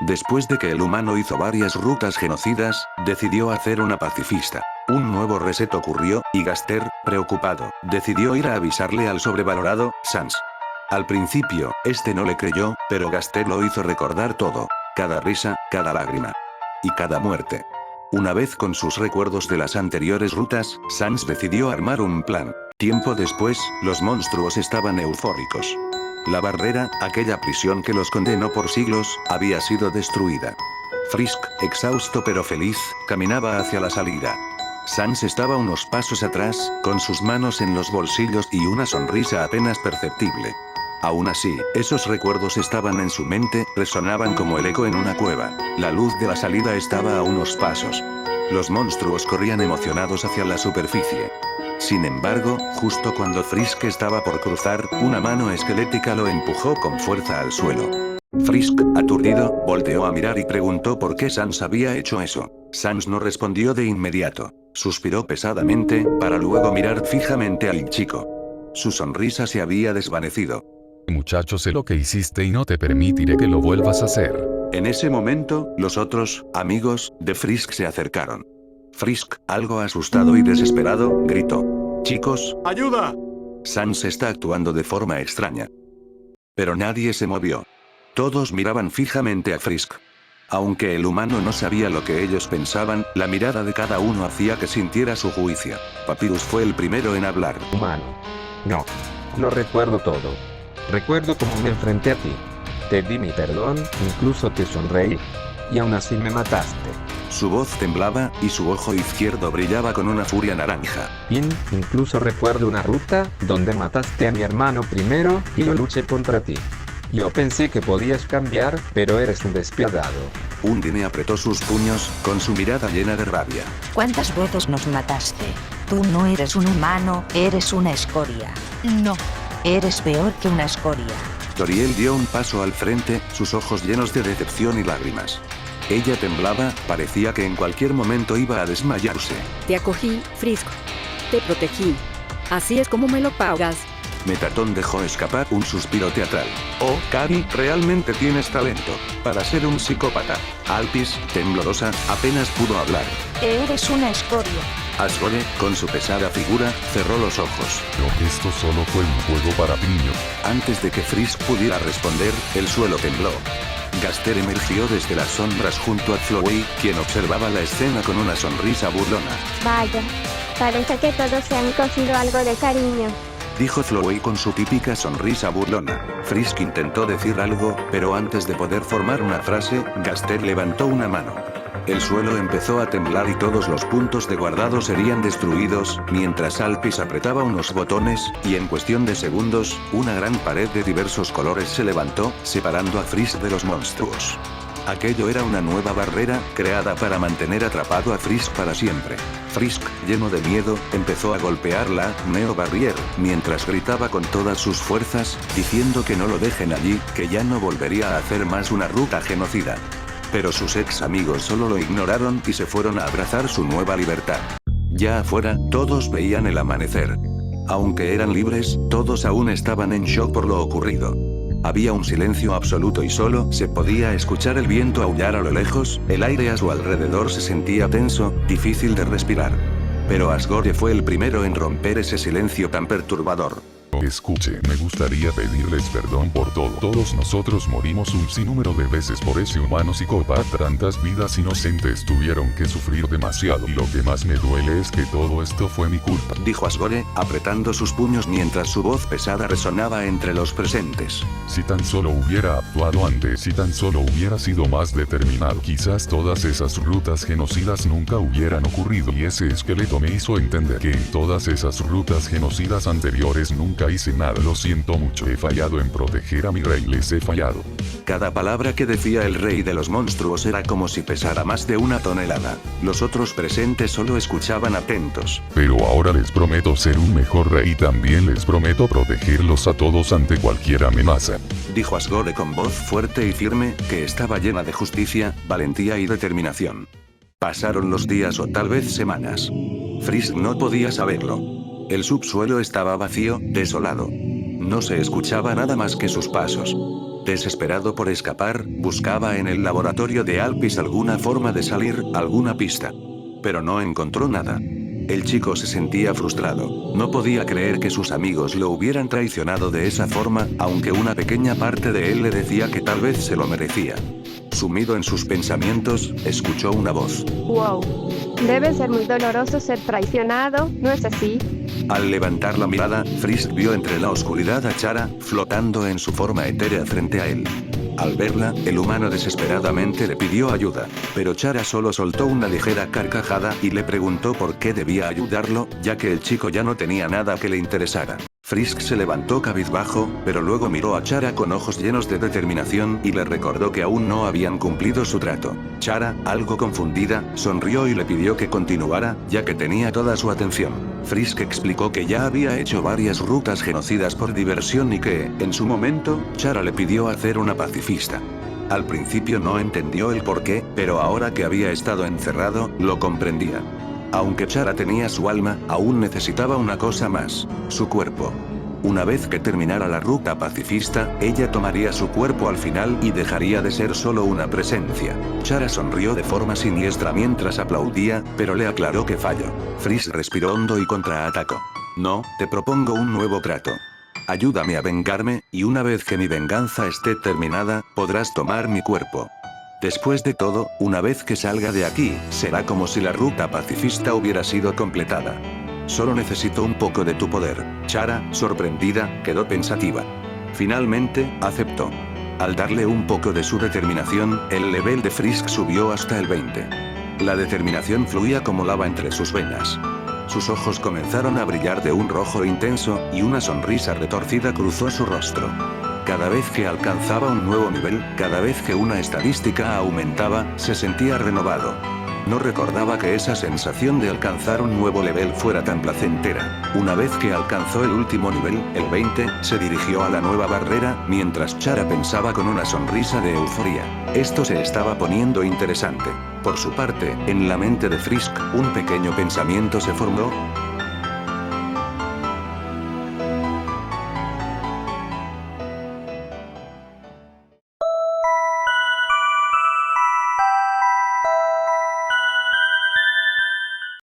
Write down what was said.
Después de que el humano hizo varias rutas genocidas, decidió hacer una pacifista. Un nuevo reset ocurrió, y Gaster, preocupado, decidió ir a avisarle al sobrevalorado, Sans. Al principio, este no le creyó, pero Gaster lo hizo recordar todo. Cada risa, cada lágrima. Y cada muerte. Una vez con sus recuerdos de las anteriores rutas, Sans decidió armar un plan. Tiempo después, los monstruos estaban eufóricos. La barrera, aquella prisión que los condenó por siglos, había sido destruida. Frisk, exhausto pero feliz, caminaba hacia la salida. Sans estaba unos pasos atrás, con sus manos en los bolsillos y una sonrisa apenas perceptible. Aún así, esos recuerdos estaban en su mente, resonaban como el eco en una cueva. La luz de la salida estaba a unos pasos. Los monstruos corrían emocionados hacia la superficie. Sin embargo, justo cuando Frisk estaba por cruzar, una mano esquelética lo empujó con fuerza al suelo. Frisk, aturdido, volteó a mirar y preguntó por qué Sans había hecho eso. Sans no respondió de inmediato. Suspiró pesadamente, para luego mirar fijamente al chico. Su sonrisa se había desvanecido. Muchacho, sé lo que hiciste y no te permitiré que lo vuelvas a hacer. En ese momento, los otros amigos de Frisk se acercaron. Frisk, algo asustado y desesperado, gritó: «¡Chicos! ¡Ayuda!». Sans está actuando de forma extraña. Pero nadie se movió. Todos miraban fijamente a Frisk. Aunque el humano no sabía lo que ellos pensaban, la mirada de cada uno hacía que sintiera su juicio. Papyrus fue el primero en hablar. Humano. No recuerdo todo. Recuerdo cómo me enfrenté a ti. Te di mi perdón, incluso te sonreí. Y aún así me mataste. Su voz temblaba, y su ojo izquierdo brillaba con una furia naranja. Incluso recuerdo una ruta, donde mataste a mi hermano primero, y yo luché contra ti. Yo pensé que podías cambiar, pero eres un despiadado. Undine apretó sus puños, con su mirada llena de rabia. ¿Cuántas veces nos mataste? Tú no eres un humano, eres una escoria. No. Eres peor que una escoria. Toriel dio un paso al frente, sus ojos llenos de decepción y lágrimas. Ella temblaba, parecía que en cualquier momento iba a desmayarse. Te acogí, Frisk. Te protegí. Así es como me lo pagas. Metatron dejó escapar un suspiro teatral. «Oh, Cari, realmente tienes talento para ser un psicópata». Alphys, temblorosa, apenas pudo hablar. Eres una escoria. Asgore, con su pesada figura, cerró los ojos. Pero esto solo fue un juego para niños. Antes de que Frisk pudiera responder, el suelo tembló. Gaster emergió desde las sombras junto a Flowey, quien observaba la escena con una sonrisa burlona. Vaya. Parece que todos se han cogido algo de cariño. Dijo Flowey con su típica sonrisa burlona. Frisk intentó decir algo, pero antes de poder formar una frase, Gaster levantó una mano. El suelo empezó a temblar y todos los puntos de guardado serían destruidos, mientras Alphys apretaba unos botones, y en cuestión de segundos, una gran pared de diversos colores se levantó, separando a Frisk de los monstruos. Aquello era una nueva barrera, creada para mantener atrapado a Frisk para siempre. Frisk, lleno de miedo, empezó a golpear la Neo Barrier, mientras gritaba con todas sus fuerzas, diciendo que no lo dejen allí, que ya no volvería a hacer más una ruta genocida. Pero sus ex amigos solo lo ignoraron y se fueron a abrazar su nueva libertad. Ya afuera, todos veían el amanecer. Aunque eran libres, todos aún estaban en shock por lo ocurrido. Había un silencio absoluto y solo se podía escuchar el viento aullar a lo lejos, el aire a su alrededor se sentía tenso, difícil de respirar. Pero Asgore fue el primero en romper ese silencio tan perturbador. Escuche, me gustaría pedirles perdón por todo. Todos nosotros morimos un sinnúmero de veces por ese humano psicópata. Tantas vidas inocentes tuvieron que sufrir demasiado. Y lo que más me duele es que todo esto fue mi culpa. Dijo Asgore, apretando sus puños mientras su voz pesada resonaba entre los presentes. Si tan solo hubiera actuado antes, si tan solo hubiera sido más determinado, quizás todas esas rutas genocidas nunca hubieran ocurrido. Y ese esqueleto me hizo entender que en todas esas rutas genocidas anteriores nunca hice nada. Lo siento mucho, he fallado en proteger a mi rey, les he fallado. Cada palabra que decía el rey de los monstruos era como si pesara más de 1 tonelada. Los otros presentes solo escuchaban atentos. Pero ahora les prometo ser un mejor rey y también les prometo protegerlos a todos ante cualquier amenaza. Dijo Asgore con voz fuerte y firme, que estaba llena de justicia, valentía y determinación. Pasaron los días o tal vez semanas. Frisk no podía saberlo. El subsuelo estaba vacío, desolado. No se escuchaba nada más que sus pasos. Desesperado por escapar, buscaba en el laboratorio de Alpis alguna forma de salir, alguna pista. Pero no encontró nada. El chico se sentía frustrado. No podía creer que sus amigos lo hubieran traicionado de esa forma, aunque una pequeña parte de él le decía que tal vez se lo merecía. Sumido en sus pensamientos, escuchó una voz. Wow. Debe ser muy doloroso ser traicionado, ¿no es así? Al levantar la mirada, Frisk vio entre la oscuridad a Chara, flotando en su forma etérea frente a él. Al verla, el humano desesperadamente le pidió ayuda, pero Chara solo soltó una ligera carcajada y le preguntó por qué debía ayudarlo, ya que el chico ya no tenía nada que le interesara. Frisk se levantó cabizbajo, pero luego miró a Chara con ojos llenos de determinación y le recordó que aún no habían cumplido su trato. Chara, algo confundida, sonrió y le pidió que continuara, ya que tenía toda su atención. Frisk explicó que ya había hecho varias rutas genocidas por diversión y que, en su momento, Chara le pidió hacer una pacifista. Al principio no entendió el porqué, pero ahora que había estado encerrado, lo comprendía. Aunque Chara tenía su alma, aún necesitaba una cosa más: su cuerpo. Una vez que terminara la ruta pacifista, ella tomaría su cuerpo al final y dejaría de ser solo una presencia. Chara sonrió de forma siniestra mientras aplaudía, pero le aclaró que falló. Frisk respiró hondo y contraatacó. No, te propongo un nuevo trato. Ayúdame a vengarme, y una vez que mi venganza esté terminada, podrás tomar mi cuerpo. Después de todo, una vez que salga de aquí, será como si la ruta pacifista hubiera sido completada. Solo necesito un poco de tu poder. Chara, sorprendida, quedó pensativa. Finalmente, aceptó. Al darle un poco de su determinación, el nivel de Frisk subió hasta el 20. La determinación fluía como lava entre sus venas. Sus ojos comenzaron a brillar de un rojo intenso, y una sonrisa retorcida cruzó su rostro. Cada vez que alcanzaba un nuevo nivel, cada vez que una estadística aumentaba, se sentía renovado. No recordaba que esa sensación de alcanzar un nuevo nivel fuera tan placentera. Una vez que alcanzó el último nivel, el 20, se dirigió a la nueva barrera, mientras Chara pensaba con una sonrisa de euforia. Esto se estaba poniendo interesante. Por su parte, en la mente de Frisk, un pequeño pensamiento se formó.